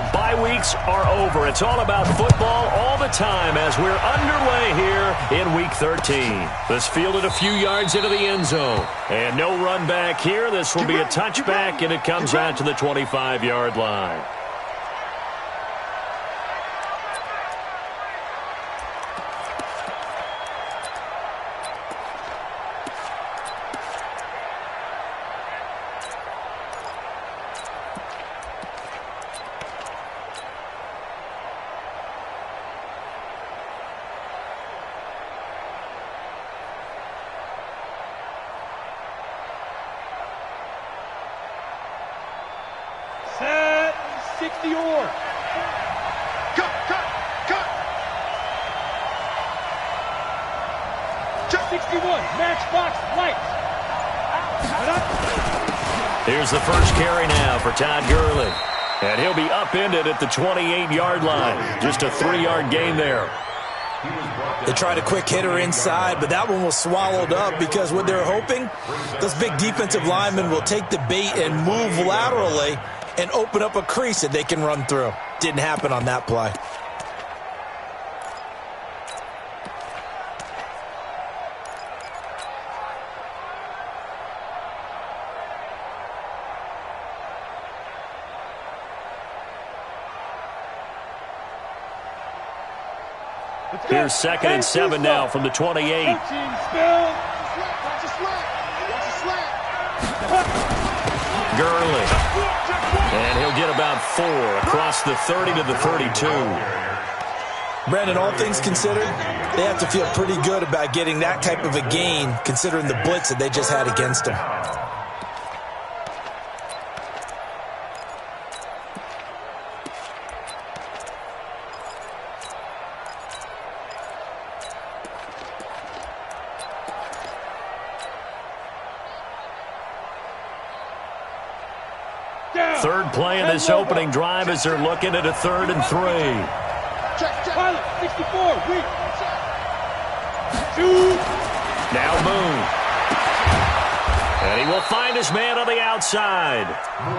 The bye weeks are over. It's all about football all the time as we're underway here in Week 13. This fielded a few yards into the end zone. And no run back here. This will be a touchback, and it comes out to the 25-yard line. Set 60 or. Cut. 61, matchbox lights. Here's the first carry now for Todd Gurley. And he'll be upended at the 28-yard line. Just a 3-yard gain there. They tried a quick hitter inside, but that one was swallowed up because what they're hoping, those big defensive linemen will take the bait and move laterally and open up a crease that they can run through. Didn't happen on that play. Here's 2nd and 7 now from the 28. Gurley. And he'll get about 4 across the 30 to the 32. Brandon, all things considered, they have to feel pretty good about getting that type of a gain considering the blitz that they just had against them. Third play in this opening drive as they're looking at a 3rd and 3. Pilot, 64, weak. Shoot. Now Moon. And he will find his man on the outside.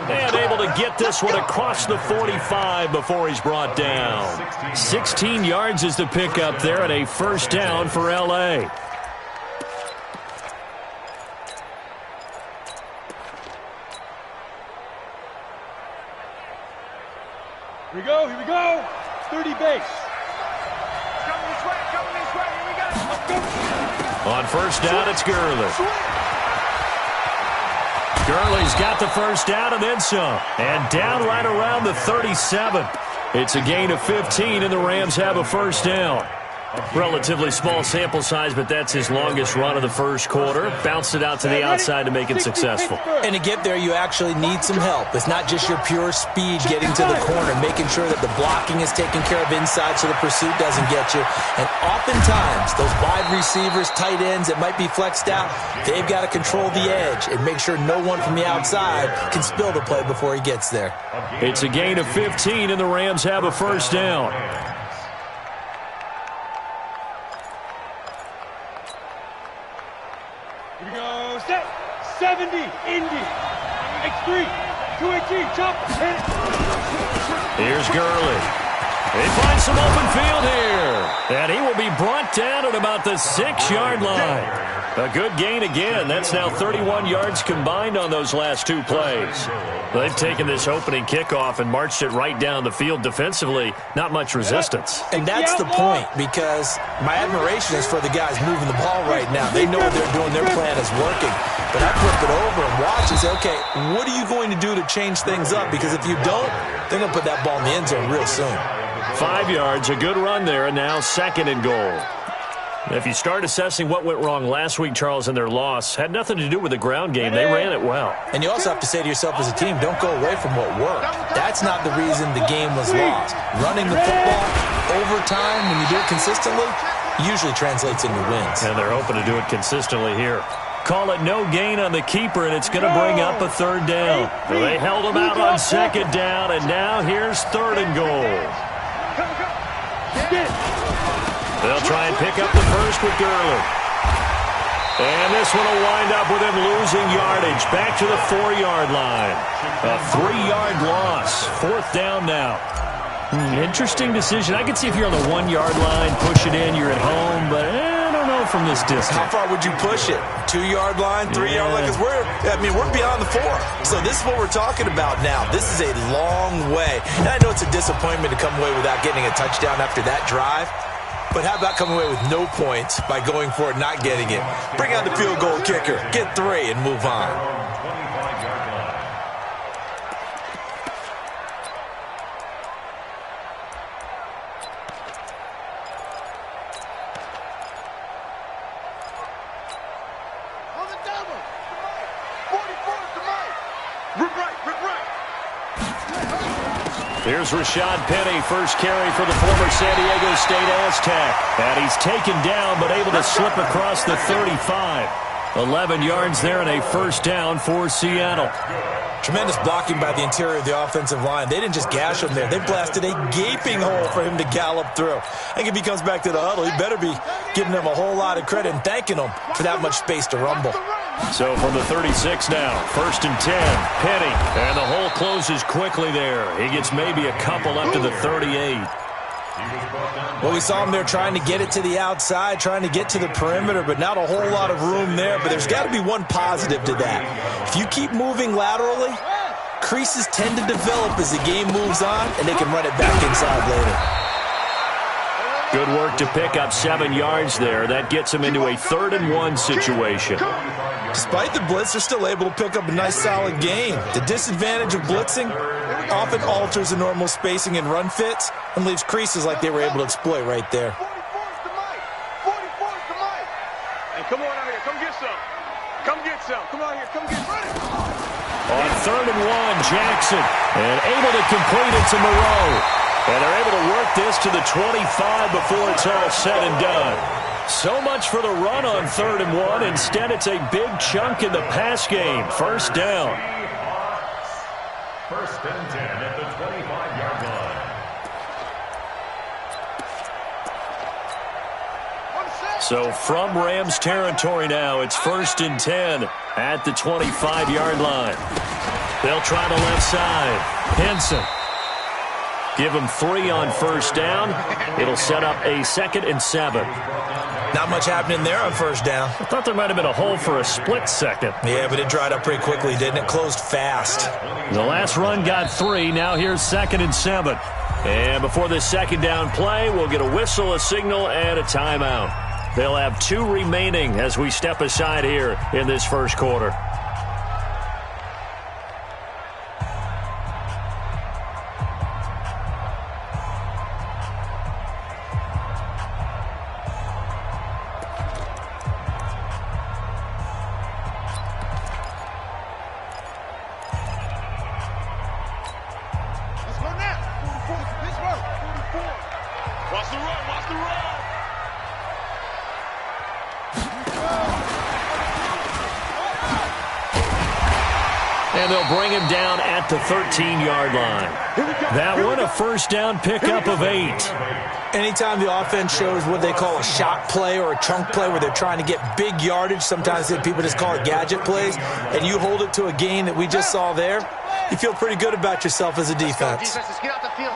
And able to get this one across the 45 before he's brought down. 16 yards is the pickup there and a first down for L.A. Here we go. 30 base. Coming this way, here we go. Let's go. On first down, it's Gurley. Gurley's got the first down and then some. And down right around the 37. It's a gain of 15, and the Rams have a first down. Relatively small sample size, but that's his longest run of the first quarter. Bounced it out to the outside to make it successful. And to get there, you actually need some help. It's not just your pure speed getting to the corner, making sure that the blocking is taken care of inside so the pursuit doesn't get you. And oftentimes, those wide receivers, tight ends that might be flexed out, they've got to control the edge and make sure no one from the outside can spill the play before he gets there. It's a gain of 15, and the Rams have a first down. Here we go. Set 70, Indy. X3, 218, chop. Here's Gurley. He finds some open field here. And he will be brought down at about the 6-yard line. A good gain again. That's now 31 yards combined on those last 2 plays. They've taken this opening kickoff and marched it right down the field defensively. Not much resistance. And that's the point, because my admiration is for the guys moving the ball right now. They know what they're doing. Their plan is working. But I flip it over and watch and say, okay, what are you going to do to change things up? Because if you don't, they're going to put that ball in the end zone real soon. 5 yards, a good run there, and now 2nd and goal. If you start assessing what went wrong last week, Charles, in their loss, had nothing to do with the ground game. They ran it well. And you also have to say to yourself as a team, don't go away from what worked. That's not the reason the game was lost. Running the football over time, when you do it consistently, usually translates into wins. And they're hoping to do it consistently here. Call it no gain on the keeper, and it's going to bring up a 3rd down. So they held him out on 2nd down, and now here's 3rd and goal. They'll try and pick up the first with Gurley. And this one will wind up with him losing yardage. Back to the 4-yard line. A 3-yard loss. 4th down now. Interesting decision. I can see if you're on the 1-yard line, push it in, you're at home, but I don't know from this distance. How far would you push it? 2-yard line, 3-yard line? Because we're beyond the 4. So this is what we're talking about now. This is a long way. And I know it's a disappointment to come away without getting a touchdown after that drive. But how about coming away with no points by going for it, not getting it? Bring out the field goal kicker, get 3, and move on. Here's Rashad Penny, first carry for the former San Diego State Aztec. And he's taken down, but able to slip across the 35. 11 yards there and a first down for Seattle. Tremendous blocking by the interior of the offensive line. They didn't just gash him there. They blasted a gaping hole for him to gallop through. I think if he comes back to the huddle, he better be giving them a whole lot of credit and thanking them for that much space to rumble. So from the 36 now, 1st and 10, Penny. And the hole closes quickly there. He gets maybe a couple up to the 38. Well, we saw him there trying to get it to the outside, trying to get to the perimeter, but not a whole lot of room there. But there's got to be one positive to that. If you keep moving laterally, creases tend to develop as the game moves on, and they can run it back inside later. Good work to pick up 7 yards there. That gets him into a 3rd and 1 situation. Despite the blitz, they're still able to pick up a nice, solid gain. The disadvantage of blitzing often alters the normal spacing and run fits and leaves creases like they were able to exploit right there. Hey, come on out here. Come get some. Come get some. Come out here. Come get some. On 3rd and 1, Jackson. And able to complete it to Moreau. And they're able to work this to the 25 before it's all said and done. So much for the run on 3rd and 1. Instead, it's a big chunk in the pass game. First down. 1st and 10 at the 25-yard line. So from Rams territory now, it's 1st and 10 at the 25-yard line. They'll try the left side. Henson. Give him 3 on first down. It'll set up a 2nd and 7. Not much happening there on first down. I thought there might have been a hole for a split second. Yeah, but it dried up pretty quickly, didn't it? Closed fast. The last run got 3. Now here's 2nd and 7. And before this 2nd down play, we'll get a whistle, a signal, and a timeout. They'll have 2 remaining as we step aside here in this first quarter. And they'll bring him down at the 13-yard line. That one, a first down pickup of 8. Anytime the offense shows what they call a shot play or a chunk play where they're trying to get big yardage, sometimes people just call it gadget plays, and you hold it to a gain that we just saw there, you feel pretty good about yourself as a defense. Let's get out the field.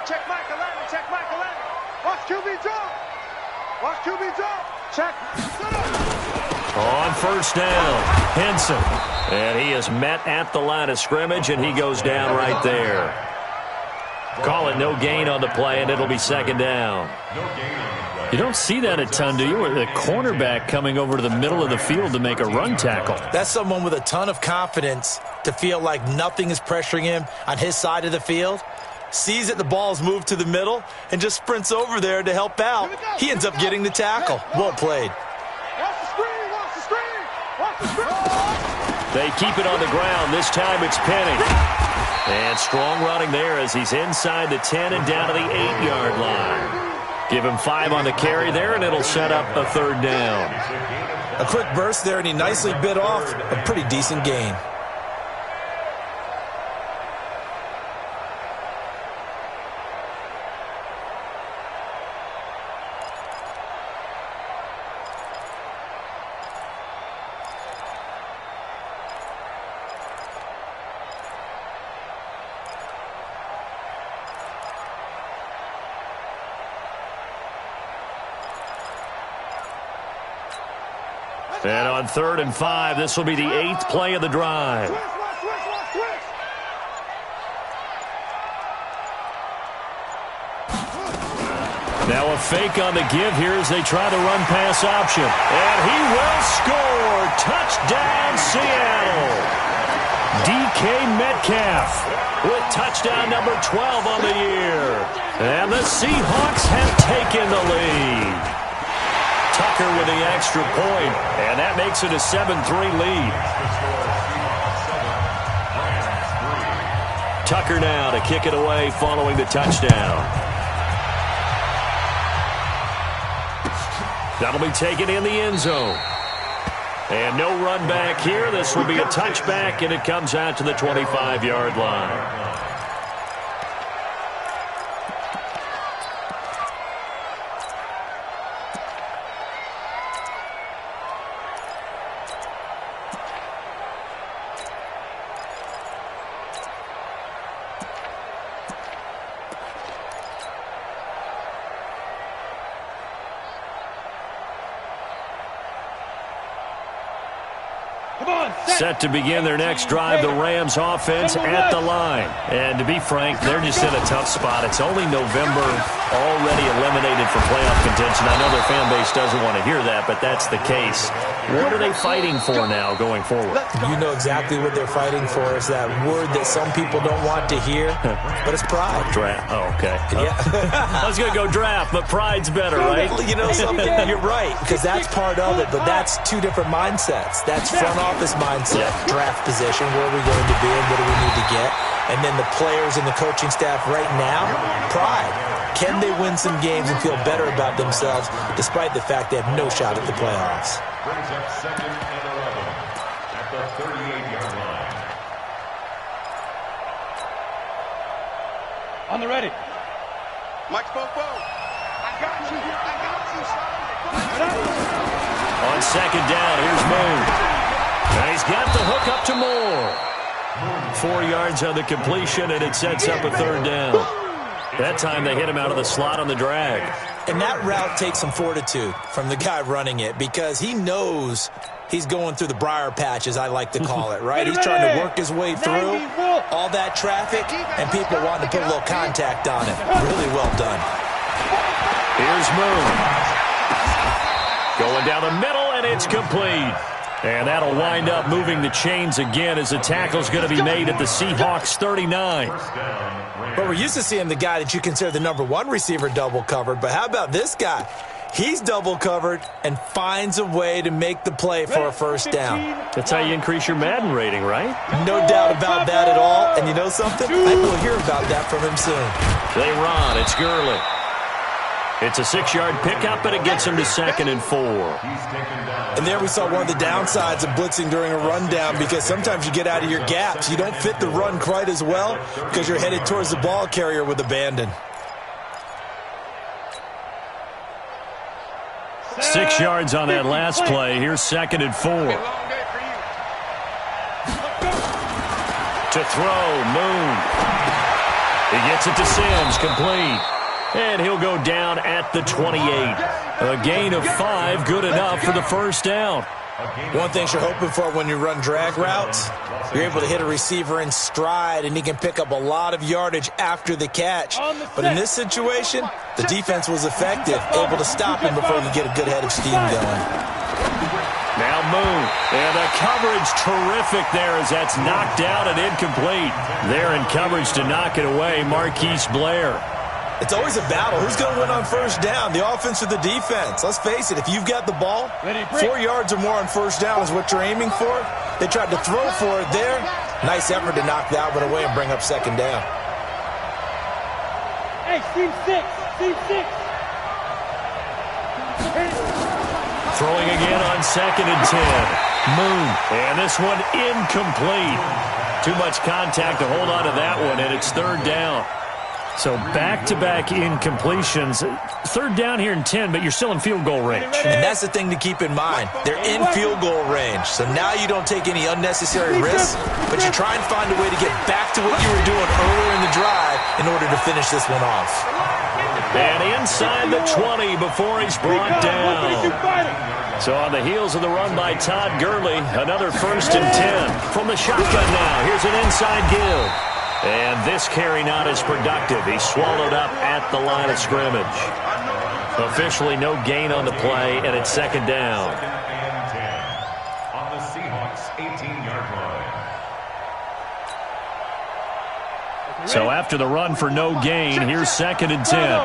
Check Mike 11. Check Mike 11. Watch QB drop. Watch QB drop. Check. On first down, Henson. And he is met at the line of scrimmage, and he goes down right there. Call it no gain on the play, and it'll be 2nd down. You don't see that a ton, do you? With a cornerback coming over to the middle of the field to make a run tackle. That's someone with a ton of confidence to feel like nothing is pressuring him on his side of the field. Sees that the ball's moved to the middle and just sprints over there to help out. He ends up getting the tackle. Well played. They keep it on the ground. This time it's Penny. And strong running there as he's inside the 10 and down to the 8-yard line. Give him 5 on the carry there, and it'll set up a 3rd down. A quick burst there, and he nicely bit off a pretty decent gain. And on 3rd and 5, this will be the 8th play of the drive. Now a fake on the give here as they try the run-pass option. And he will score. Touchdown, Seattle. DK Metcalf with touchdown number 12 on the year. And the Seahawks have taken the lead. Tucker with the extra point, and that makes it a 7-3 lead. Tucker now to kick it away following the touchdown. That'll be taken in the end zone. And no run back here. This will be a touchback, and it comes out to the 25-yard line. Set to begin their next drive, the Rams offense at the line. And to be frank, they're just in a tough spot. It's only November, already eliminated from playoff contention. I know their fan base doesn't want to hear that, but that's the case. What are they fighting for now going forward? You know exactly what they're fighting for. Is that word that some people don't want to hear, but it's pride. Draft. Oh, okay. Yeah. I was going to go draft, but pride's better, right? You know something? You're right, because that's part of it, but that's two different mindsets. That's front office mindset, draft position, where are we going to be and what do we need to get? And then the players and the coaching staff right now, pride. Can they win some games and feel better about themselves despite the fact they have no shot at the playoffs? Brings up 2nd and 11 at the 38-yard line. On the ready. Mike Popo. I got you. On 2nd down, here's Moon. And he's got the hook up to Moore. 4 yards on the completion, and it sets up a 3rd down. That time they hit him out of the slot on the drag. And that route takes some fortitude from the guy running it because he knows he's going through the briar patch, as I like to call it, right? He's trying to work his way through all that traffic and people wanting to put a little contact on it. Really well done. Here's Moon. Going down the middle, and it's complete. And that'll wind up moving the chains again as the tackle's going to be made at the Seahawks 39. But we're used to seeing the guy that you consider the number 1 receiver double covered. But how about this guy? He's double covered and finds a way to make the play for a 1st down. That's how you increase your Madden rating, right? No doubt about that at all. And you know something? I think we'll hear about that from him soon. They run. It's Gurley. It's a 6-yard pickup, and it gets him to 2nd and 4. And there we saw one of the downsides of blitzing during a rundown because sometimes you get out of your gaps. You don't fit the run quite as well because you're headed towards the ball carrier with abandon. 6 yards on that last play. Here's 2nd and 4. To throw, Moon. He gets it to Sims, complete. And he'll go down at the 28. A gain of 5, good enough for the 1st down. One thing you're hoping for when you run drag routes, you're able to hit a receiver in stride, and he can pick up a lot of yardage after the catch. But in this situation, the defense was effective, able to stop him before he could get a good head of steam going. Now Moon, and the coverage terrific there as that's knocked out and incomplete. There in coverage to knock it away, Marquise Blair. It's always a battle. Who's going to win on 1st down, the offense or the defense? Let's face it, if you've got the ball, 4 yards or more on 1st down is what you're aiming for. They tried to throw for it there. Nice effort to knock that one away and bring up 2nd down. Hey, team 6. Team 6. Throwing again on 2nd and 10. Moon. And this one incomplete. Too much contact to hold on to that one, and it's 3rd down. So back-to-back incompletions. 3rd down here in 10, but you're still in field goal range. And that's the thing to keep in mind. They're in field goal range. So now you don't take any unnecessary risks, but you try and find a way to get back to what you were doing earlier in the drive in order to finish this one off. And inside the 20 before he's brought down. So on the heels of the run by Todd Gurley, another 1st and 10. From the shotgun now, here's an inside give. And this carry not as productive. He's swallowed up at the line of scrimmage. Officially no gain on the play, and it's 2nd down. 2nd and 10 on the Seahawks 18-yard line. So after the run for no gain, here's 2nd and 10.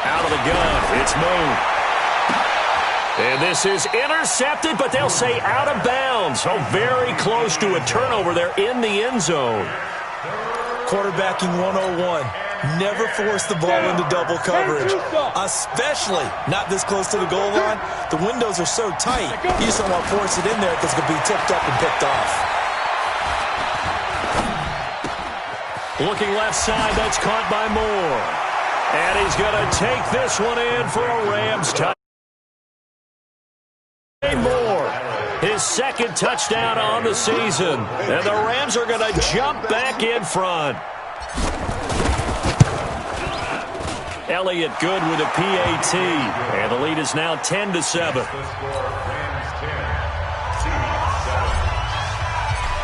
Out of the gun, it's Moon. And this is intercepted, but they'll say out of bounds. Oh, very close to a turnover there in the end zone. Quarterbacking 101. Never force the ball into double coverage, especially not this close to the goal line. The windows are so tight, you just don't want to force it in there because it's going to be tipped up and picked off. Looking left side, that's caught by Moore. And he's going to take this one in for a Rams touchdown. Moore, his 2nd touchdown on the season. And the Rams are going to jump back in front. Elliott good with a PAT. And the lead is now 10-7.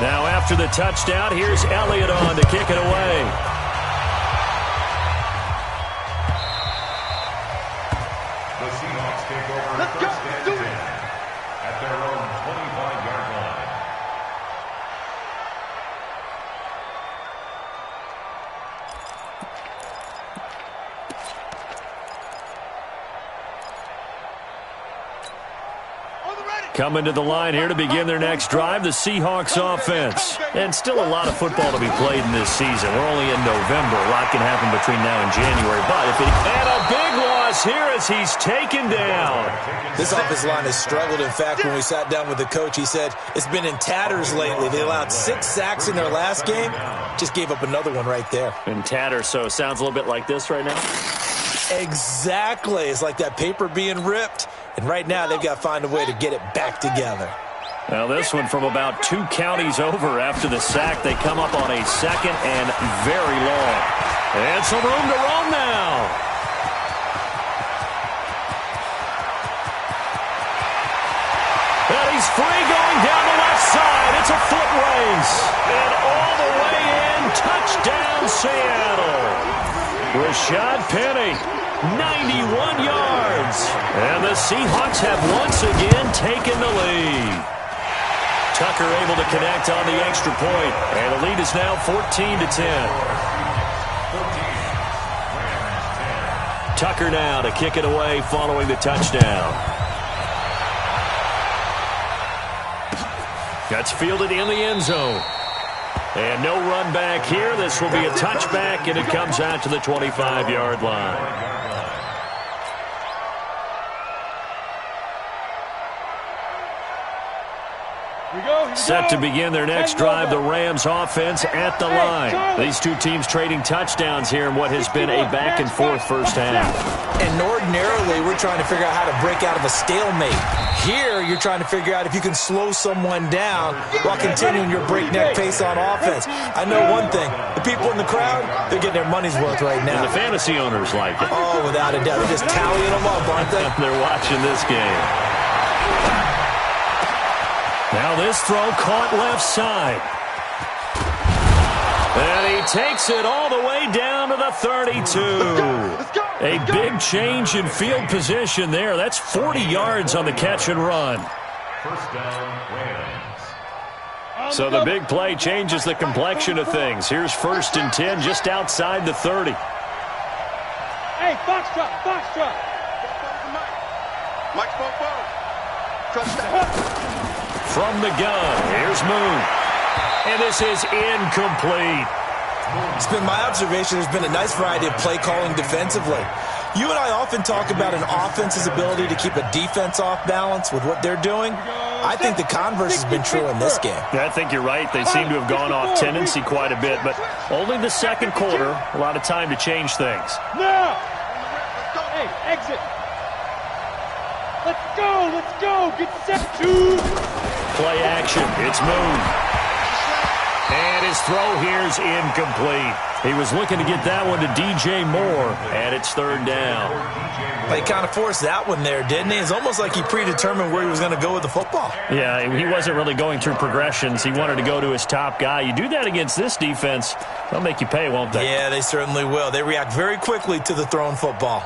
Now after the touchdown, here's Elliott on to kick it away. The Seahawks take over 1st and 10 at their own 25-yard line. Coming to the line here to begin their next drive, the Seahawks offense. And still a lot of football to be played in this season. We're only in November. A lot can happen between now and January. But if it... And a big loss here as he's taken down. This offensive line has struggled. In fact, when we sat down with the coach, he said it's been in tatters lately. They allowed 6 sacks in their last game. Just gave up another one right there. In tatters, so it sounds a little bit like this right now? Exactly. It's like that paper being ripped. And right now, they've got to find a way to get it back together. Now, this one from about 2 counties over after the sack. They come up on a 2nd and very long. And some room to roam now. And he's free going down the left side. It's a foot race. And all the way in, touchdown Seattle. Rashad Penny. 91 yards. And the Seahawks have once again taken the lead. Tucker able to connect on the extra point. And the lead is now 14-10. Tucker now to kick it away following the touchdown. That's fielded in the end zone. And no run back here. This will be a touchback, and it comes out to the 25-yard line. Set to begin their next drive, the Rams offense at the line. These two teams trading touchdowns here in what has been a back-and-forth first half. And ordinarily, we're trying to figure out how to break out of a stalemate. Here, you're trying to figure out if you can slow someone down while continuing your breakneck pace on offense. I know one thing. The people in the crowd, they're getting their money's worth right now. And the fantasy owners like it. Oh, without a doubt. They're just tallying them up, aren't they? They're watching this game. Now this throw caught left side. And he takes it all the way down to the 32. A big change in field position there. That's 40 yards on the catch and run. First down, Rams. So the big play changes the complexion of things. Here's 1st and 10 just outside the 30. Hey, Foxtrot, Foxtrot. Mike Bobo. Trust that. From the gun, here's Moon. And this is incomplete. It's been my observation there's been a nice variety of play calling defensively. You and I often talk about an offense's ability to keep a defense off balance with what they're doing. I think the converse has been true in this game. Yeah, I think you're right. They seem to have gone off tendency quite a bit, but only the second quarter, a lot of time to change things. Now! Hey, exit! Let's go, let's go! Get set to... Play action, it's Moon. And his throw here's incomplete. He was looking to get that one to DJ Moore, and it's third down. Well, he kind of forced that one there, didn't he? It's almost like he predetermined where he was going to go with the football. Yeah, he wasn't really going through progressions. He wanted to go to his top guy. You do that against this defense, they'll make you pay, won't they? Yeah, they certainly will. They react very quickly to the thrown football.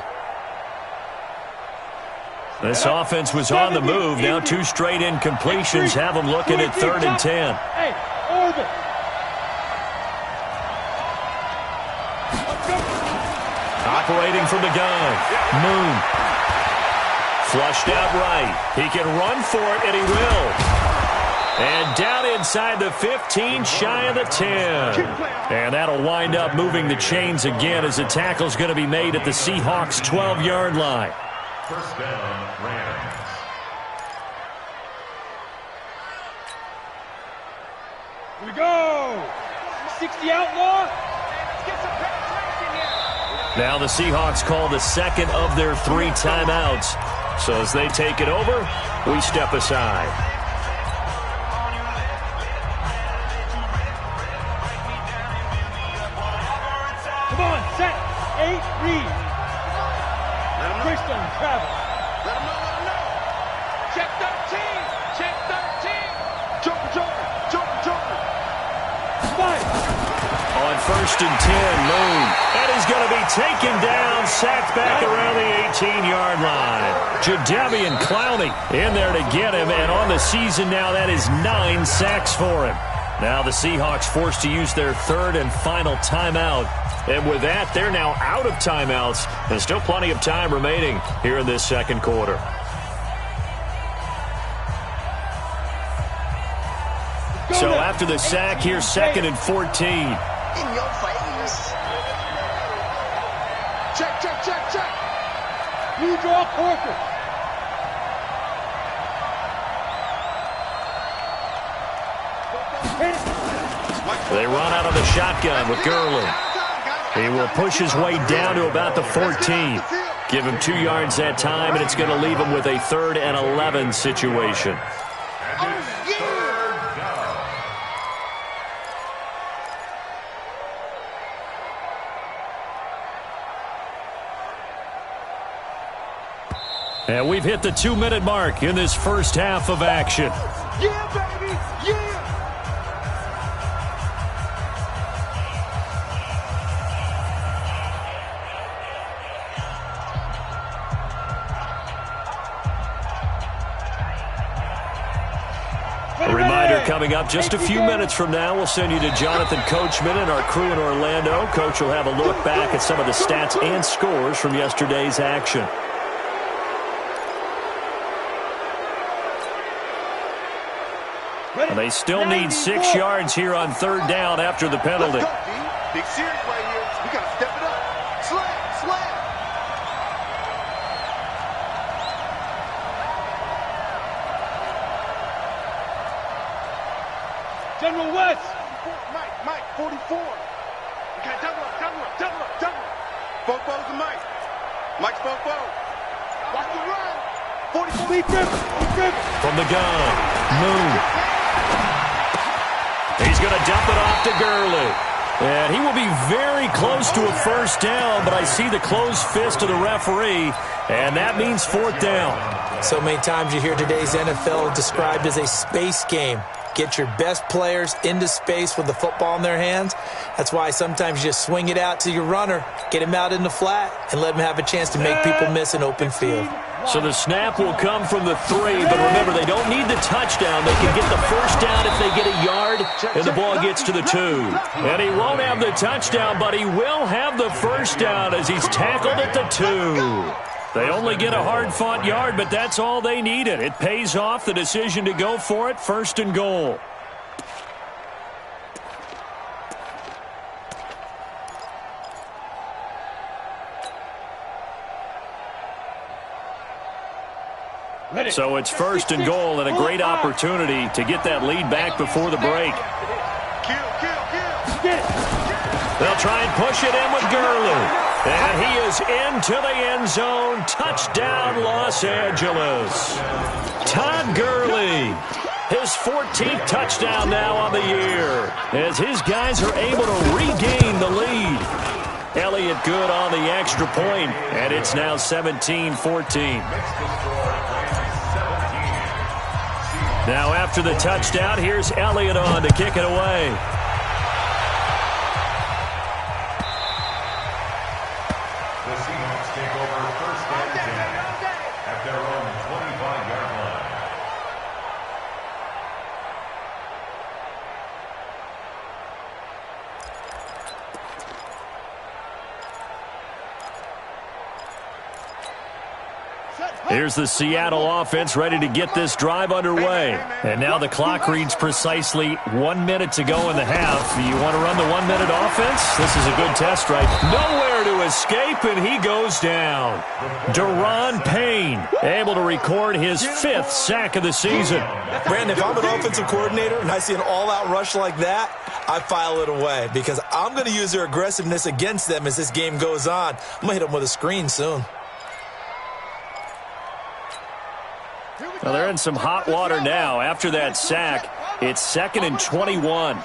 This offense was on the move. Now 2 straight incompletions have them looking at 3rd and 10. Hey, orbit. Operating from the gun. Moon. Flushed out right. He can run for it, and he will. And down inside the 15, shy of the 10. And that'll wind up moving the chains again as the tackle's going to be made at the Seahawks' 12-yard line. First down, Rams. Here we go. 60 outlaw. Now the Seahawks call the second of their 3 timeouts. So as they take it over, we step aside. Come on, set. 8, read. Christian, travel. Let him know. Check 13. Check 13. Joker. 5. On 1st and 10, Moon. And he's going to be taken down, sacked back around the 18-yard line. Jadeveon Clowney in there to get him, and on the season now, that is 9 sacks for him. Now the Seahawks forced to use their 3rd and final timeout. And with that, they're now out of timeouts. There's still plenty of time remaining here in this second quarter. So after the sack, here's 2nd and 14. In your face. Check. You draw Corker. They run out of the shotgun with Gurley. He will push his way down to about the 14. Give him 2 yards that time, and it's going to leave him with a 3rd and 11 situation. And we've hit the 2-minute mark in this first half of action. Yeah, baby. Yeah. A reminder coming up just a few minutes from now. We'll send you to Jonathan Coachman and our crew in Orlando. Coach will have a look back at some of the stats and scores from yesterday's action. And they still need 6 yards here on 3rd down after the penalty. Big series right here. We got to step it up. Slam. General West. Mike, 44. Okay, double up. Fofo's the Mike. Mike's Fofo. Watch the run. 44. Lee Griffin. From the gun, Moon. He's going to dump it off to Gurley. And he will be very close to a first down, but I see the closed fist of the referee, and that means 4th down. So many times you hear today's NFL described as a space game. Get your best players into space with the football in their hands. That's why sometimes you just swing it out to your runner, get him out in the flat, and let him have a chance to make people miss an open field. So the snap will come from the 3, but remember, they don't need the touchdown. They can get the first down if they get a yard, and the ball gets to the 2. And he won't have the touchdown, but he will have the first down as he's tackled at the 2. They only get a hard-fought yard, but that's all they needed. It pays off the decision to go for it, 1st and goal. So it's 1st and goal and a great opportunity to get that lead back before the break. They'll try and push it in with Gurley. And he is into the end zone. Touchdown, Los Angeles. Todd Gurley His 14th touchdown now on the year, as his guys are able to regain the lead. Elliott good on the extra point, and it's now 17-14. Now after the touchdown, here's Elliott on to kick it away. The Seahawks take over first and 10 at their own 25-yard line. Here's the Seattle offense ready to get this drive underway. And now the clock reads precisely 1 minute to go in the half. You want to run the 1 minute offense? This is a good test, right? Nowhere to escape, and he goes down. Deron Payne able to record his 5th sack of the season. Brandon, if I'm an offensive coordinator and I see an all-out rush like that, I file it away because I'm going to use their aggressiveness against them as this game goes on. I'm going to hit them with a screen soon. Well, they're in some hot water now. After that sack, it's 2nd and 21.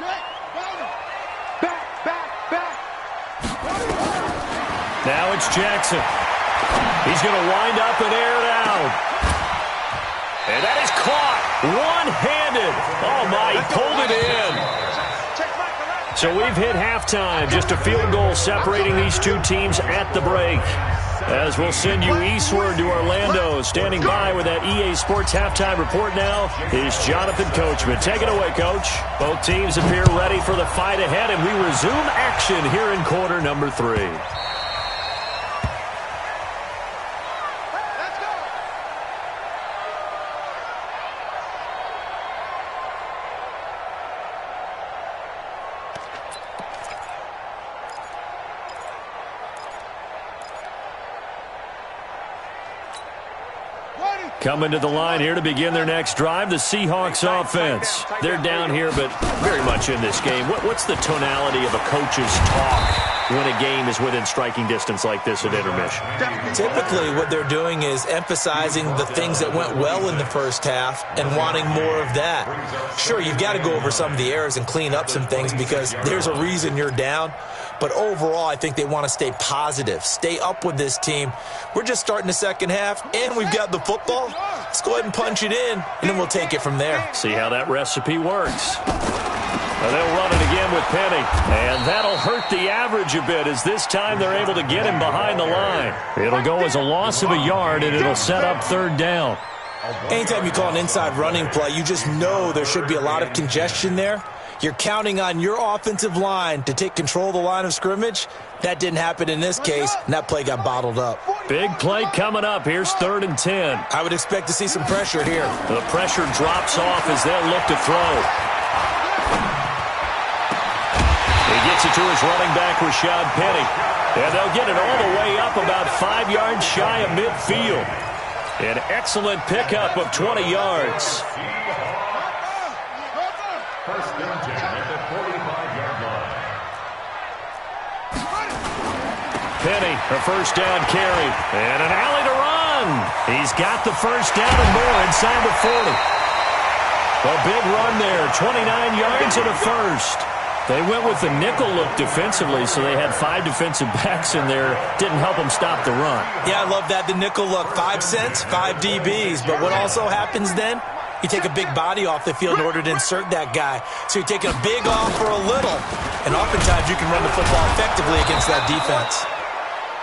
Now it's Jackson. He's going to wind up and air it out. And that is caught one-handed. Oh, my, he pulled it in. So we've hit halftime. Just a field goal separating these two teams at the break. As we'll send you eastward to Orlando. Standing by with that EA Sports halftime report now is Jonathan Coachman. Take it away, Coach. Both teams appear ready for the fight ahead, and we resume action here in quarter number 3. Coming to the line here to begin their next drive, the Seahawks offense. They're down here, but very much in this game. What's the tonality of a coach's talk when a game is within striking distance like this at intermission? Typically, what they're doing is emphasizing the things that went well in the first half and wanting more of that. Sure, you've got to go over some of the errors and clean up some things because there's a reason you're down. But overall, I think they want to stay positive, stay up with this team. We're just starting the second half, and we've got the football. Let's go ahead and punch it in, and then we'll take it from there. See how that recipe works. They'll run it again with Penny, and that'll hurt the average a bit as this time they're able to get him behind the line. It'll go as a loss of a yard, and it'll set up 3rd down. Anytime you call an inside running play, you just know there should be a lot of congestion there. You're counting on your offensive line to take control of the line of scrimmage. That didn't happen in this case, and that play got bottled up. Big play coming up. Here's 3rd and 10. I would expect to see some pressure here. The pressure drops off as they'll look to throw. He gets it to his running back, Rashad Penny. And they'll get it all the way up about 5 yards shy of midfield. An excellent pickup of 20 yards. First and 10 at the 45-yard line. Penny, a first down carry. And an alley to run. He's got the first down and more inside the 40. A big run there, 29 yards and a first. They went with the nickel look defensively, so they had 5 defensive backs in there. Didn't help them stop the run. Yeah, I love that, the nickel look. 5 cents, 5 DBs. But what also happens then? You take a big body off the field in order to insert that guy. So you're taking a big off for a little. And oftentimes you can run the football effectively against that defense.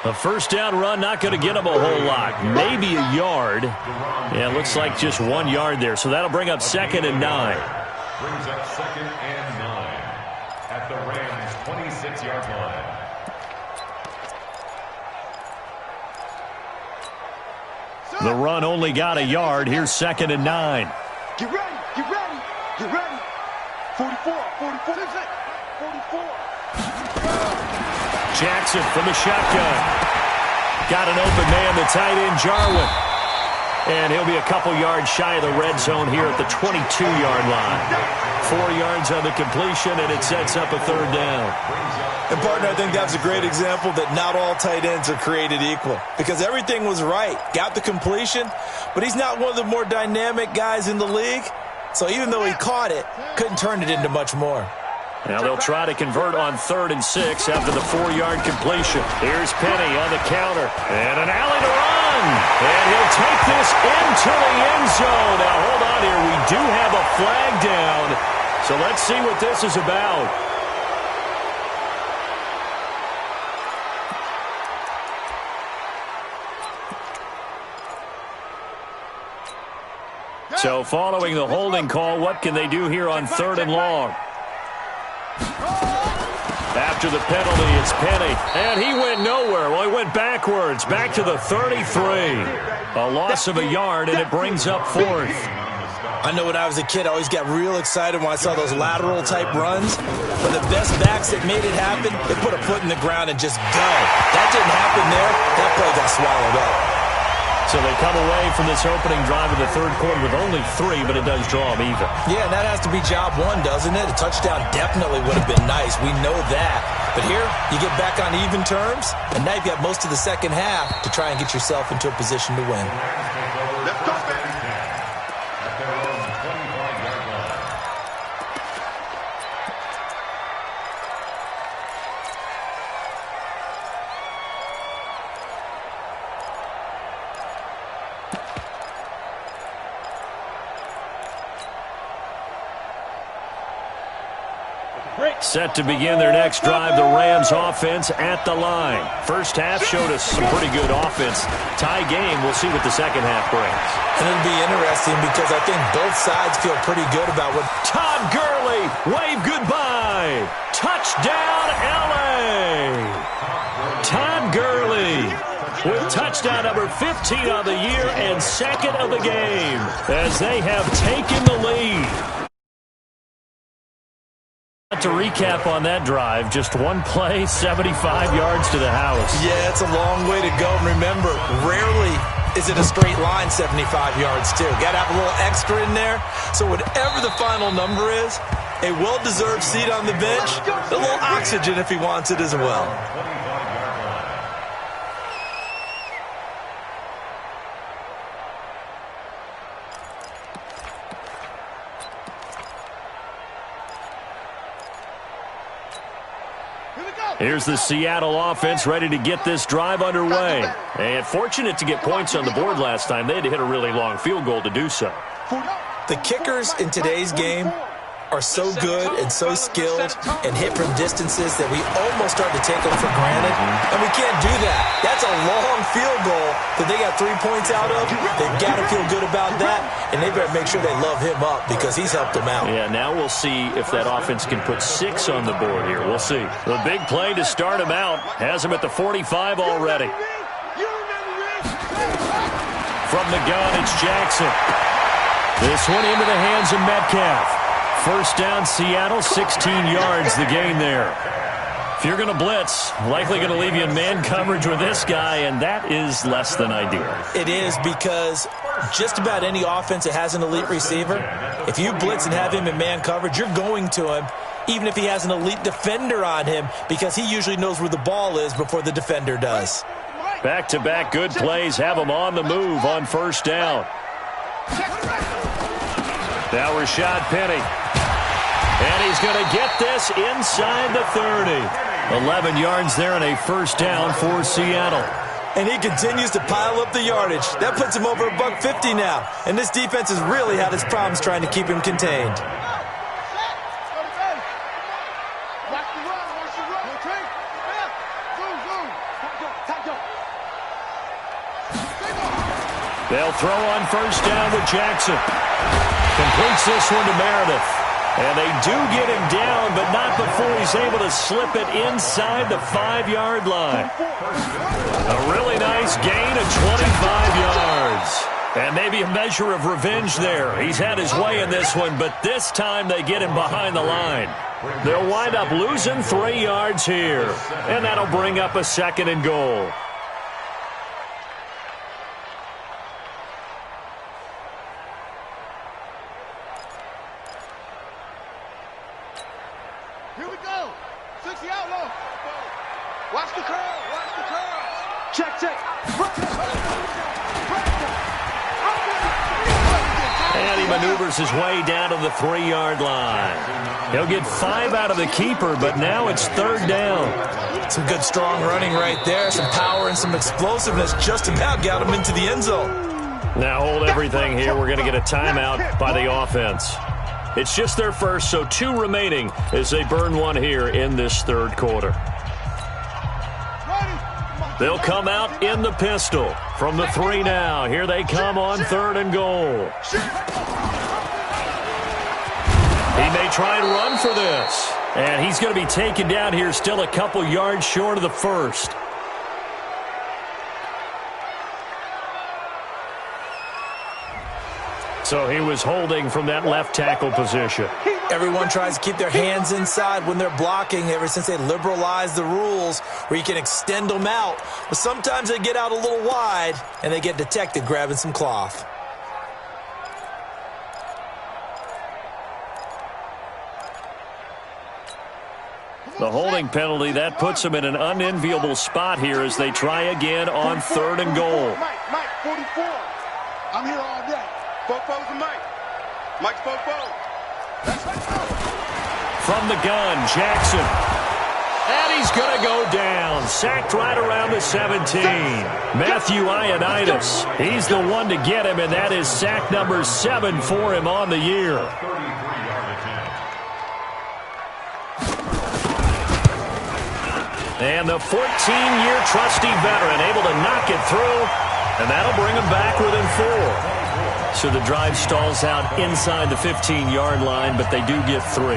A first down run, not going to get him a whole lot. Maybe a yard. Yeah, it looks like just 1 yard there. So that'll bring up 2nd and 9. Brings up 2nd and 9 at the Rams' 26-yard line. The run only got a yard. Here's 2nd and 9. Get ready, get ready, get ready. 44, 44, 44. Jackson from the shotgun. Got an open man, the tight end, Jarwin. And he'll be a couple yards shy of the red zone here at the 22-yard line. 4 yards on the completion, and it sets up a 3rd down. And, partner, I think that's a great example that not all tight ends are created equal. Because everything was right. Got the completion, but he's not one of the more dynamic guys in the league. So even though he caught it, couldn't turn it into much more. Now they'll try to convert on 3rd and 6 after the 4-yard completion. Here's Penny on the counter. And an alley to run. And he'll take this into the end zone. Now hold on here. We do have a flag down. So let's see what this is about. So following the holding call, what can they do here on 3rd and long? After the penalty, it's Penny. And he went nowhere. Well, he went backwards, back to the 33. A loss of a yard, and it brings up 4th. I know when I was a kid, I always got real excited when I saw those lateral-type runs. But the best backs that made it happen, they put a foot in the ground and just go. That didn't happen there. That play got swallowed up. So they come away from this opening drive of the 3rd quarter with only 3, but it does draw them even. Yeah, and that has to be job 1, doesn't it? A touchdown definitely would have been nice. We know that. But here, you get back on even terms, and now you've got most of the second half to try and get yourself into a position to win. Let's go, baby. Set to begin their next drive, the Rams offense at the line. First half showed us some pretty good offense. Tie game, we'll see what the second half brings. And it'll be interesting because I think both sides feel pretty good about what... Todd Gurley, wave goodbye. Touchdown, L.A. Todd Gurley with touchdown number 15 on the year and 2nd of the game as they have taken the lead. To recap on that drive, just one play, 75 yards to the house. Yeah, it's a long way to go. Remember, rarely is it a straight line 75 yards, too. Got to have a little extra in there. So whatever the final number is, a well-deserved seat on the bench, a little oxygen if he wants it as well. Here's the Seattle offense ready to get this drive underway. And fortunate to get points on the board last time. They had to hit a really long field goal to do so. The kickers in today's game are so good and so skilled and hit from distances that we almost start to take them for granted. And we can't do that. That's a long field goal that they got 3 points out of. They've got to feel good about that, and they better make sure they love him up because he's helped them out. Yeah, now we'll see if that offense can put 6 on the board here. We'll see. The big play to start him out has him at the 45 already. From the gun, it's Jackson. This one into the hands of Metcalf. First down, Seattle, 16 yards, the gain there. If you're going to blitz, likely going to leave you in man coverage with this guy, and that is less than ideal. It is because just about any offense that has an elite receiver, if you blitz and have him in man coverage, you're going to him, even if he has an elite defender on him, because he usually knows where the ball is before the defender does. Back-to-back good plays have him on the move on first down. Now Rashad Penny. And he's going to get this inside the 30. 11 yards there and a first down for Seattle. And he continues to pile up the yardage. That puts him over $150 now. And this defense has really had its problems trying to keep him contained. They'll throw on first down with Jackson. Completes this one to Meredith. And they do get him down, but not before he's able to slip it inside the 5-yard line. A really nice gain of 25 yards. And maybe a measure of revenge there. He's had his way in this one, but this time they get him behind the line. They'll wind up losing 3 yards here. And that'll bring up a 2nd and goal. Here we go. 60 out low. Watch the curl. Watch the curl. Check, check. And he maneuvers his way down to the 3-yard line. He'll get 5 out of the keeper, but now it's 3rd down. Some good strong running right there. Some power and some explosiveness just about got him into the end zone. Now hold everything here. We're going to get a timeout by the offense. It's just their first, so 2 remaining as they burn 1 here in this 3rd quarter. They'll come out in the pistol from the 3 now. Here they come on 3rd and goal. He may try and run for this. And he's going to be taken down here still a couple yards short of the first. So he was holding from that left tackle position. Everyone tries to keep their hands inside when they're blocking ever since they liberalized the rules where you can extend them out. But sometimes they get out a little wide and they get detected grabbing some cloth. The holding penalty, that puts them in an unenviable spot here as they try again on 3rd and goal. Mike, 44. I'm here all day. Fofo's and Mike. Mike's Fofo. From the gun, Jackson. And he's going to go down. Sacked right around the 17. Matthew Ioannidis. He's the one to get him, and that is sack number 7 for him on the year. And the 14-year trusty veteran able to knock it through, and that'll bring him back within 4. So the drive stalls out inside the 15-yard line, but they do get 3.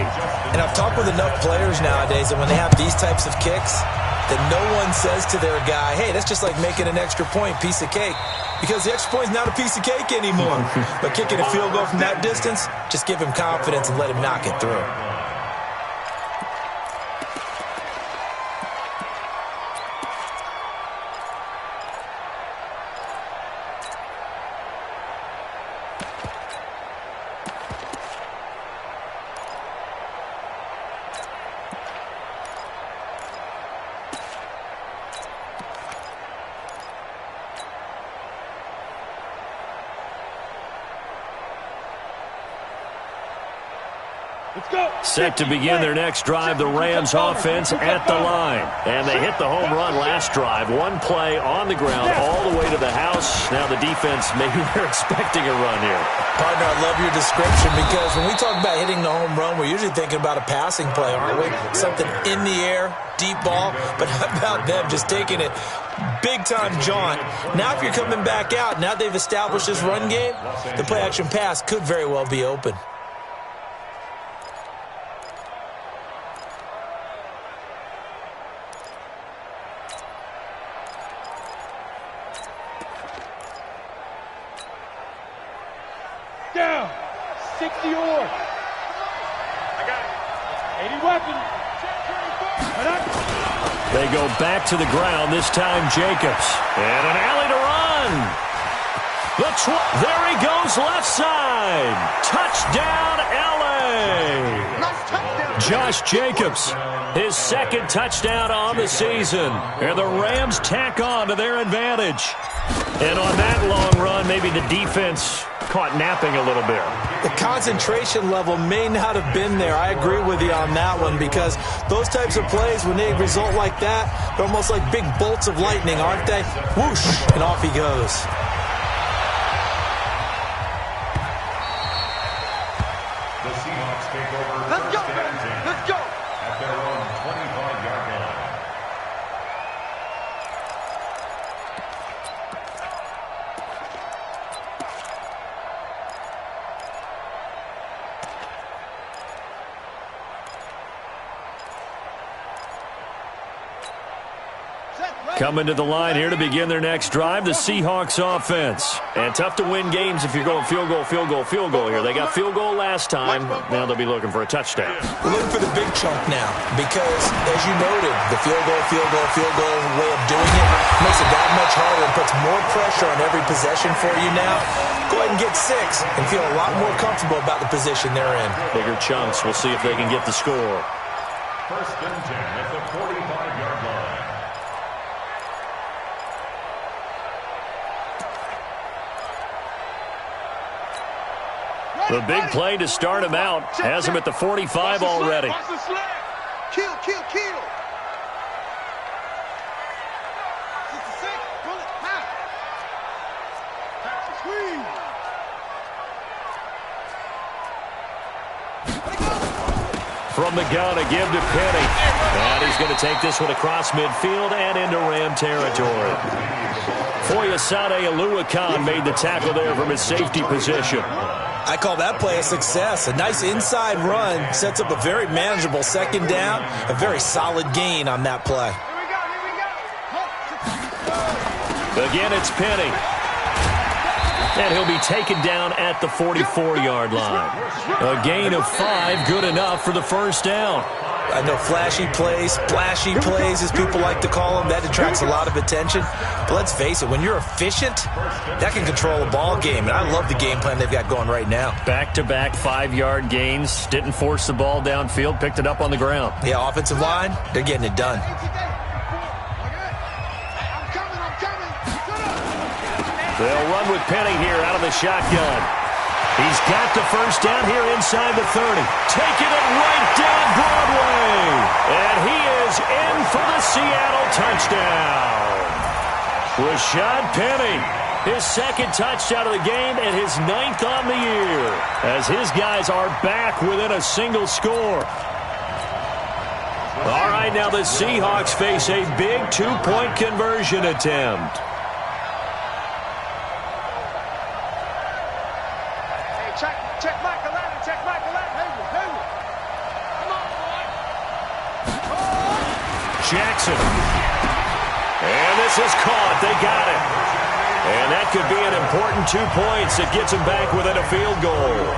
And I've talked with enough players nowadays that when they have these types of kicks, that no one says to their guy, hey, that's just like making an extra point, piece of cake. Because the extra point is not a piece of cake anymore. But kicking a field goal from that distance, just give him confidence and let him knock it through. Set to begin their next drive, the Rams offense at the line. And they hit the home run last drive. 1 play on the ground all the way to the house. Now the defense, maybe they're expecting a run here. Partner, I love your description because when we talk about hitting the home run, we're usually thinking about a passing play, aren't we? Something in the air, deep ball. But how about them just taking it big-time jaunt? Now if you're coming back out, now they've established this run game, the play-action pass could very well be open. Down. 60 or. I got it. 80 weapons. They go back to the ground, this time Jacobs. And an alley to run. There he goes left side. Touchdown, L.A. Nice touchdown. Josh Jacobs, his 2nd touchdown on the season. And the Rams tack on to their advantage. And on that long run, maybe the defense caught napping a little bit. The concentration level may not have been there. I agree with you on that one because those types of plays, when they result like that, they're almost like big bolts of lightning, aren't they? Whoosh, and off he goes. The Seahawks take over Let's go, first and 10 let's go. at their own 25-yard line. Coming to the line here to begin their next drive, the Seahawks offense. And tough to win games if you're going field goal, field goal, field goal here. They got field goal last time. Now they'll be looking for a touchdown. We're looking for the big chunk now because, as you noted, the field goal way of doing it makes it that much harder and puts more pressure on every possession for you now. Go ahead and get 6 and feel a lot more comfortable about the position they're in. Bigger chunks. We'll see if they can get the score. First and 10 at the 45-yard line. The big play to start him out has him at the 45 already. Kill, kill, kill. 66, pull it, now. Pass the squeeze. From the gun, a give to Penny. And he's going to take this one across midfield and into Ram territory. Foyesade Aluakan made the tackle there from his safety position. I call that play a success. A nice inside run sets up a very manageable second down. A very solid gain on that play. Again, it's Penny. And he'll be taken down at the 44-yard line. A gain of 5, good enough for the first down. I know flashy plays, splashy plays, as people like to call them, that attracts a lot of attention. But let's face it, when you're efficient, that can control a ball game. And I love the game plan they've got going right now. Back-to-back 5-yard gains. Didn't force the ball downfield, picked it up on the ground. Yeah, offensive line, they're getting it done. They'll run with Penny here out of the shotgun. He's got the first down here inside the 30. Taking it right down Broadway. And he is in for the Seattle touchdown. Rashad Penny, his second touchdown of the game and his 9th on the year, as his guys are back within a single score. All right, now the Seahawks face a big 2-point conversion attempt. Check Michael Allen, check Michael Allen. Hayward. Come on, boy. Jackson. And this is caught. They got it. And that could be an important 2 points that gets them back within a field goal.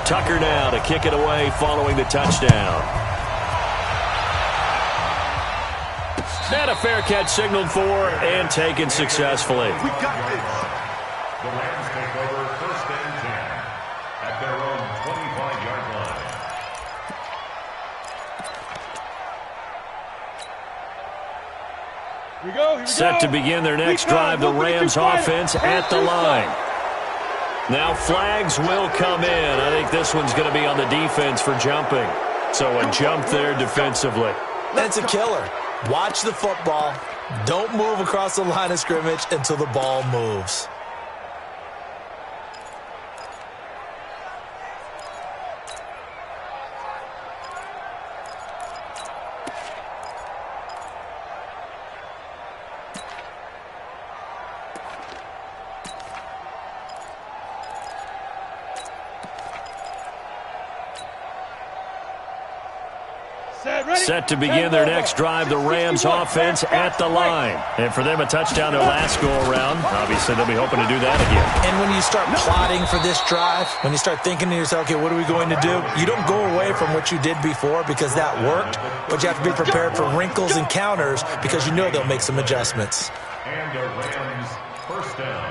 Tucker now to kick it away following the touchdown. And a fair catch signaled for and taken successfully. We got this. The Rams take over 1st and 10 at their own 25-yard line. Here we go. Set to begin their next drive, the Rams offense at the line. Now flags will come in. I think this one's going to be on the defense for jumping. So a jump there defensively. That's a killer. Watch the football. Don't move across the line of scrimmage until the ball moves. Set to begin their next drive, the Rams offense at the line. And for them, a touchdown their last go-around. Obviously, they'll be hoping to do that again. And when you start plotting for this drive, when you start thinking to yourself, okay, what are we going to do? You don't go away from what you did before because that worked, but you have to be prepared for wrinkles and counters because you know they'll make some adjustments. And the Rams first down.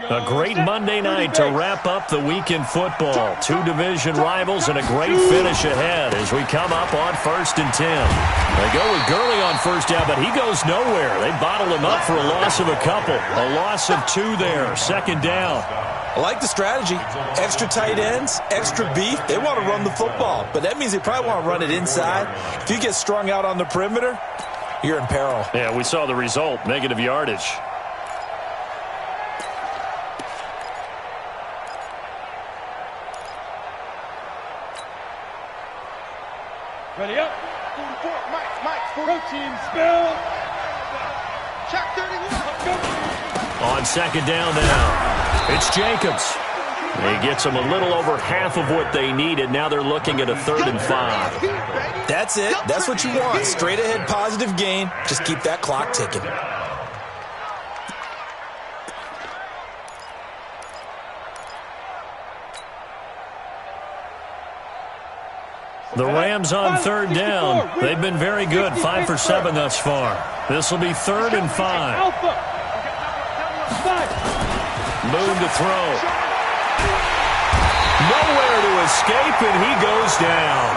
A great Monday night to wrap up the week in football. 2 division rivals and a great finish ahead as we come up on 1st and 10. They go with Gurley on first down, but he goes nowhere. They bottled him up for a loss of a couple. A loss of 2 there, 2nd down. I like the strategy. Extra tight ends, extra beef. They want to run the football, but that means they probably want to run it inside. If you get strung out on the perimeter, you're in peril. Yeah, we saw the result, negative yardage. Ready up. 44, Mike, 40. Protein spill. Check 31. On 2nd down now, it's Jacobs. He gets them a little over half of what they needed. Now they're looking at a 3rd and 5. That's it. That's what you want. Straight ahead positive gain. Just keep that clock ticking. The Rams on 3rd down. They've been very good, 5 for 7 thus far. This will be 3rd and 5. Moon to throw. No nowhere to escape, and he goes down.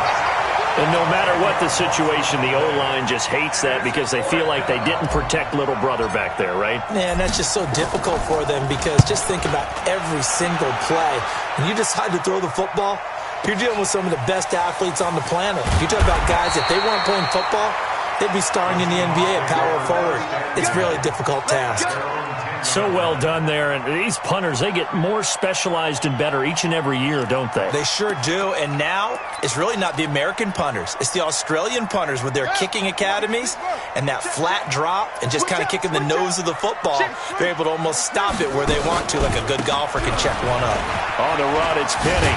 And no matter what the situation, the O-line just hates that because they feel like they didn't protect little brother back there, right? Man, that's just so difficult for them because just think about every single play. When you decide to throw the football, you're dealing with some of the best athletes on the planet. You talk about guys, if they weren't playing football, they'd be starring in the NBA at power forward. It's really a difficult task. So well done there. And these punters, they get more specialized and better each and every year, don't they? They sure do. And now it's really not the American punters. It's the Australian punters with their kicking academies and that flat drop and just kind of kicking the nose of the football. They're able to almost stop it where they want to, like a good golfer can check one up. On the run, it's Penny.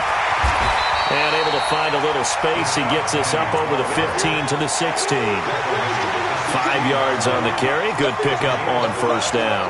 And able to find a little space. He gets this up over the 15 to the 16. 5 yards on the carry. Good pickup on first down.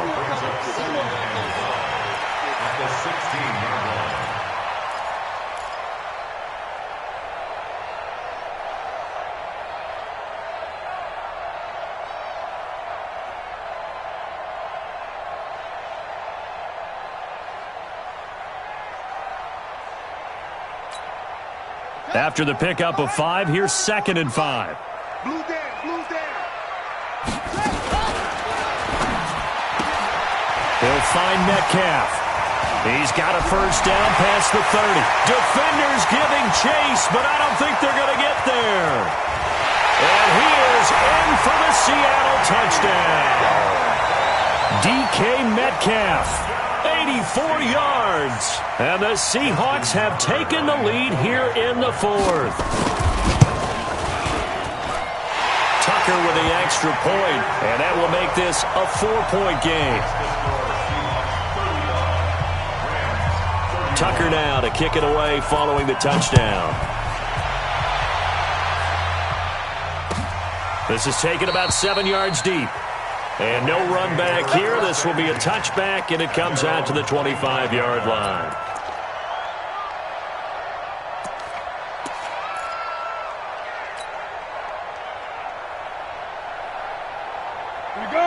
After the pickup of 5, here's 2nd and 5. Blues down, blues down. He'll find Metcalf. He's got a first down past the 30. Defenders giving chase, but I don't think they're going to get there. And he is in for the Seattle touchdown. DK Metcalf. 84 yards. And the Seahawks have taken the lead here in the 4th. Tucker with the extra point, and that will make this a 4-point game. Tucker now to kick it away following the touchdown. This is taken about 7 yards deep. And no run back here. This will be a touchback, and it comes out to the 25-yard line.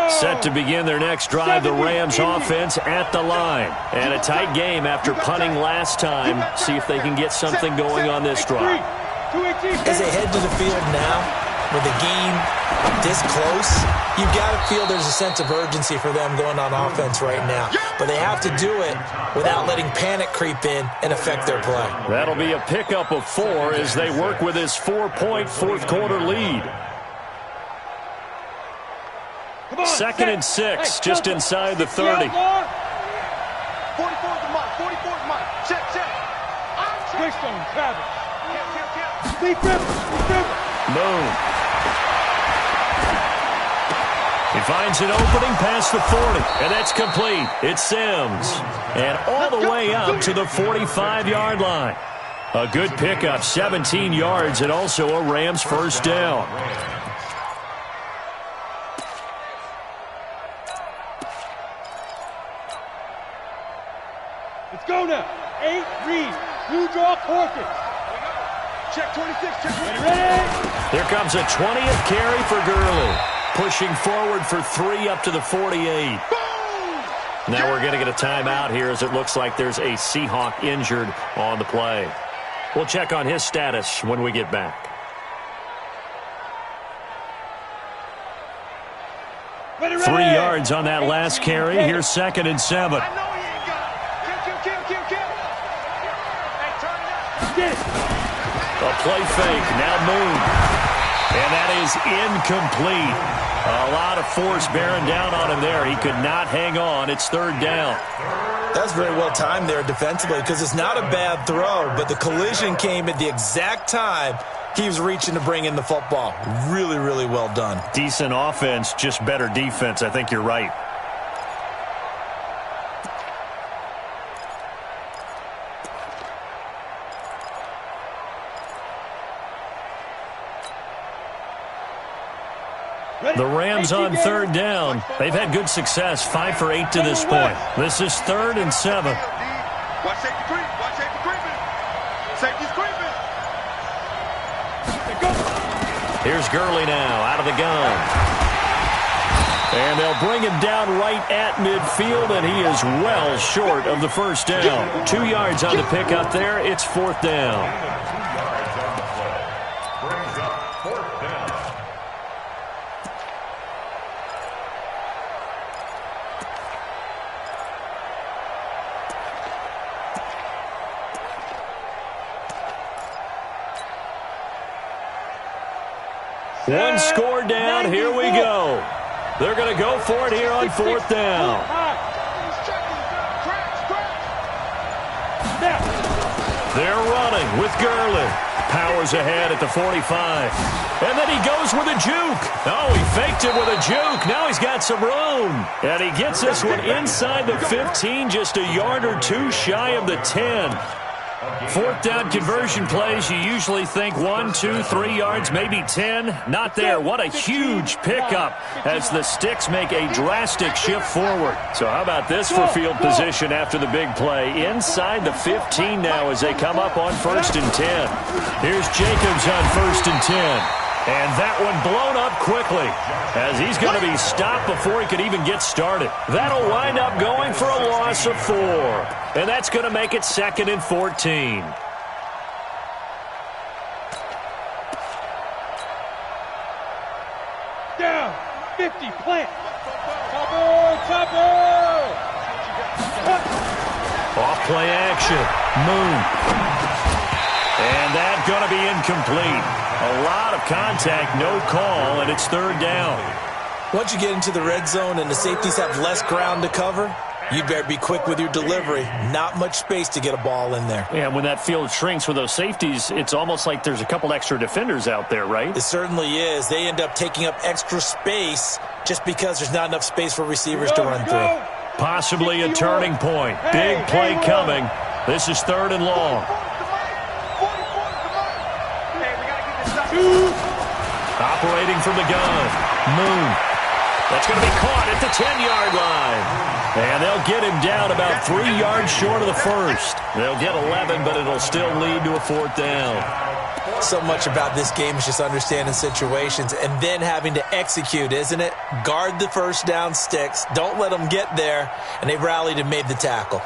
Set to begin their next drive, the Rams offense at the line. And a tight game after punting last time. See if they can get something going on this drive. As they head to the field now, with the game this close, you've got to feel there's a sense of urgency for them going on offense right now. But they have to do it without letting panic creep in and affect their play. That'll be a pickup of 4 as they work with this 4-point fourth-quarter lead. 2nd and 6, just inside the 30. 44's the mark, 44's mark. Check, check. Switch on Travis. Sleep river. Boom. He finds an opening past the 40, and that's complete. It's Sims. And all the way up to the 45-yard line. A good pickup, 17 yards, and also a Rams first down. Let's go now. 8, read. New draw, Corkins. Check 26, check 26. Ready? Here comes a 20th carry for Gurley. Pushing forward for 3 up to the 48. Now we're going to get a timeout here as it looks like there's a Seahawk injured on the play. We'll check on his status when we get back. Ready. 3 yards on that last carry. Here's 2nd and 7. I know he ain't got it. Kill. Hey, turn it up. Get it. A play fake. Now Moon. And that is incomplete. A lot of force bearing down on him there. He could not hang on. It's 3rd down. That's very well timed there defensively because it's not a bad throw, but the collision came at the exact time he was reaching to bring in the football. Really, really well done. Decent offense, just better defense. I think you're right. The Rams on 3rd down. They've had good success, 5 for 8 to this point. This is 3rd and 7. Watch safety creep. Watch safety creeping. Safety's creeping. Here's Gurley now out of the gun. And they'll bring him down right at midfield, and he is well short of the first down. 2 yards on the pickup there. It's 4th down. 2 yards on the play. Brings up 4th down. One score down. Here we go. They're going to go for it here on 4th down. They're running with Gurley. Powers ahead at the 45. And then he goes with a juke. Oh, he faked it with a juke. Now he's got some room. And he gets this one inside the 15, just a yard or 2 shy of the 10. 4th down conversion plays, you usually think 1, 2, 3 yards, maybe 10. Not there. What a huge pickup as the Sticks make a drastic shift forward. So how about this for field position after the big play? Inside the 15 now as they come up on 1st and 10. Here's Jacobs on 1st and 10. And that one blown up quickly as he's going to be stopped before he could even get started. That'll wind up going for a loss of 4. And that's going to make it 2nd and 14. Down. 50. Plant. Topper. Off play action. Moon. And that's going to be incomplete. A lot of contact, no call, and it's 3rd down. Once you get into the red zone and the safeties have less ground to cover, you'd better be quick with your delivery. Not much space to get a ball in there. Yeah, when that field shrinks with those safeties, it's almost like there's a couple extra defenders out there, right? It certainly is. They end up taking up extra space just because there's not enough space for receivers to run through. Possibly a turning point. Big play coming. This is 3rd and long. Operating from the gun. Moon. That's going to be caught at the 10-yard line. And they'll get him down about 3 yards short of the first. They'll get 11, but it'll still lead to a 4th down. So much about this game is just understanding situations and then having to execute, isn't it? Guard the first down Sticks. Don't let them get there. And they've rallied and made the tackle.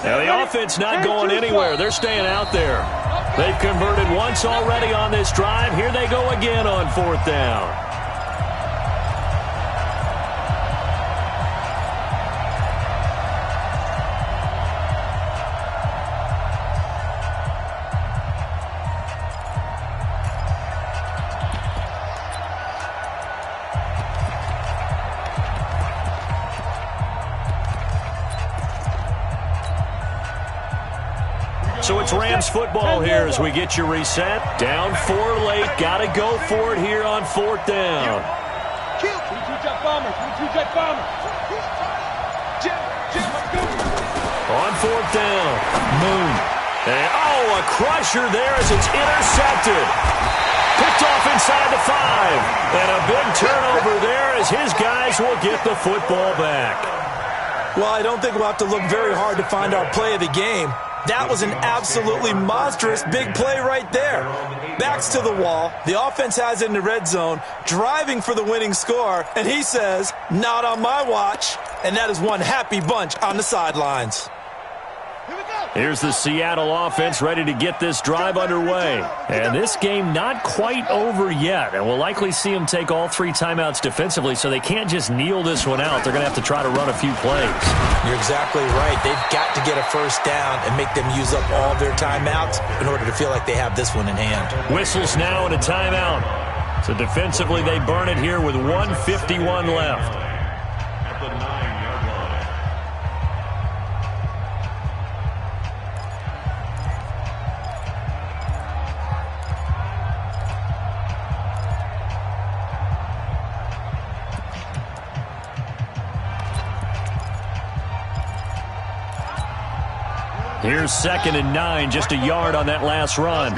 Now the offense not going anywhere. They're staying out there. They've converted once already on this drive. Here they go again on 4th down. So it's Rams football here as we get you reset. Down 4 late. Got to go for it here on 4th down. On 4th down. Moon. And, a crusher there as it's intercepted. Picked off inside the 5. And a big turnover there as his guys will get the football back. Well, I don't think we'll have to look very hard to find our play of the game. That was an absolutely monstrous big play right there. Backs to the wall. The offense has it in the red zone, driving for the winning score. And he says, not on my watch. And that is one happy bunch on the sidelines. Here's the Seattle offense ready to get this drive underway. And this game not quite over yet. And we'll likely see them take all 3 timeouts defensively, so they can't just kneel this one out. They're going to have to try to run a few plays. You're exactly right. They've got to get a first down and make them use up all their timeouts in order to feel like they have this one in hand. Whistles now and a timeout. So defensively, they burn it here with 1:51 left. At the 9-yard line. Here's 2nd and 9, just a yard on that last run.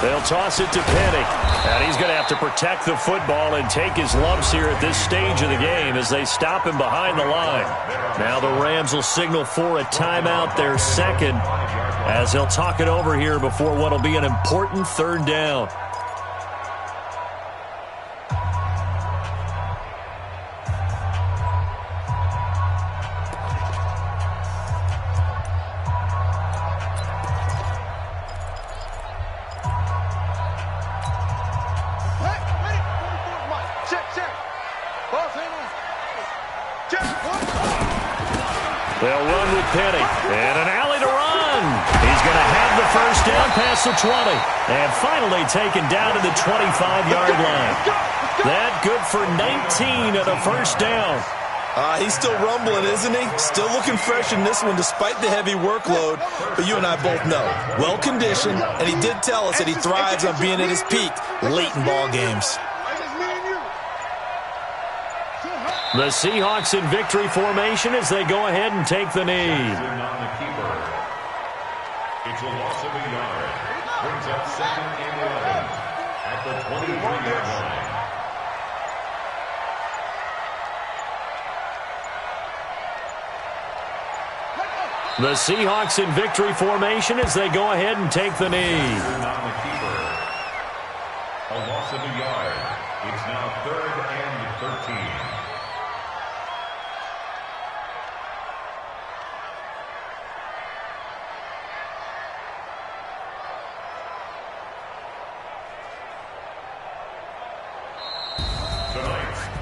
They'll toss it to Penny. And he's going to have to protect the football and take his lumps here at this stage of the game as they stop him behind the line. Now the Rams will signal for a timeout, their second, as they'll talk it over here before what will be an important third down. They'll run with Penny. And an alley to run. He's going to have the first down past the 20. And finally taken down to the 25-yard line. That good for 19 and a first down. He's still rumbling, isn't he? Still looking fresh in this one despite the heavy workload. But you and I both know, well-conditioned, and he did tell us that he thrives on being at his peak late in ball games. The Seahawks in victory formation as they go ahead and take the knee. It's a loss of a yard. Brings up 2nd and 11 at the 23-yard line. The Seahawks in victory formation as they go ahead and take the knee. A loss of a yard. It's now 3rd and 13.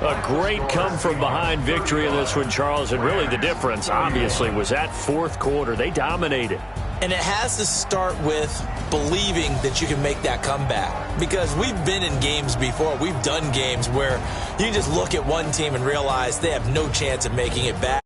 A great come-from-behind victory in this one, Charles, and really the difference, obviously, was that fourth quarter. They dominated. And it has to start with believing that you can make that comeback. Because we've been in games before. We've done games where you just look at one team and realize they have no chance of making it back.